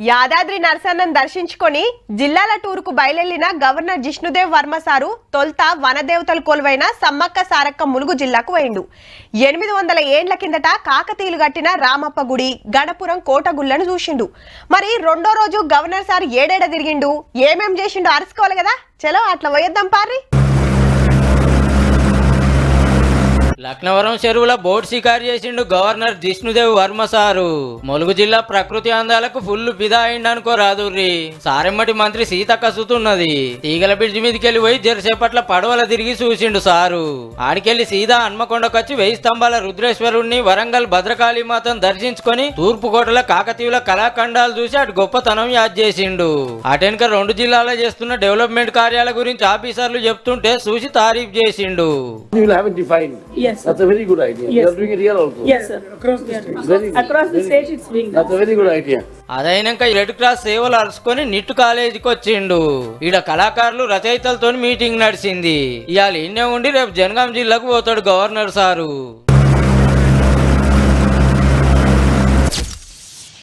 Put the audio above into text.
యాదాద్రి నరసన్నను దర్శించుకొని జిల్లాల టూరుకు బయలుదేరిన గవర్నర్ జిష్ణుదేవ్ వర్మ సారు తొల్త వనదేవతలు కొలువైన సమ్మక్క సారక్క ములుగు జిల్లాకు పోయిండు. 800 ఏండ్ల కిందట కాకతీయులు కట్టిన రామప్ప గుడి, గణపురం కోట గుళ్లను చూసిండు. మరి రెండో రోజు గవర్నర్ సార్ ఏడేడ తిరిగిండు, ఏమేం చేసిండు అరుసుకోవాలి కదా. చలో అట్లా పోయేద్దాం పారి. లక్నవరం చెరువుల బోట్ షికారు చేసిండు గవర్నర్ జిష్ణుదేవ్ వర్మ సారు. ములుగు జిల్లా ప్రకృతి అందాలకు ఫుల్ ఫిదా అయిండనుకో రాదుర్రి. సారెమ్మటి మంత్రి సీతక్క సుతున్నది. తీగల బ్రిడ్జి మీదకెళ్లి పోయి జరసేపట్ల పడవల తిరిగి చూసిండు సారు. ఆడికెళ్లి సీదా హన్మకొండకొచ్చి 1000 స్తంభాల రుద్రేశ్వరుణ్ణి, వరంగల్ భద్రకాళి మాతను దర్శించుకొని తూర్పు కోటల కాకతీయుల కళాఖండాలు చూసి అటు గొప్పతనం యాద్ చేసిండు. అటెనక 2 జిల్లాలో చేస్తున్న డెవలప్మెంట్ కార్యాల గురించి ఆఫీసర్లు చెప్తుంటే చూసి తారీఫ్ చేసిండు. Yes, that's a very good idea. Yes. You are doing it here also. Yes, sir. Across the state, it's being done. That's a very good idea. అదైనాక రెడ్ క్రాస్ సేవలు అరుచుకొని నిట్టు కాలేజీకి వచ్చిండు. ఈడ కళాకారులు రచయితలతో మీటింగ్ నడిచింది. ఇవాళ ఇన్నే ఉండి రేపు జనగాం జిల్లాకు పోతాడు గవర్నర్ సారు.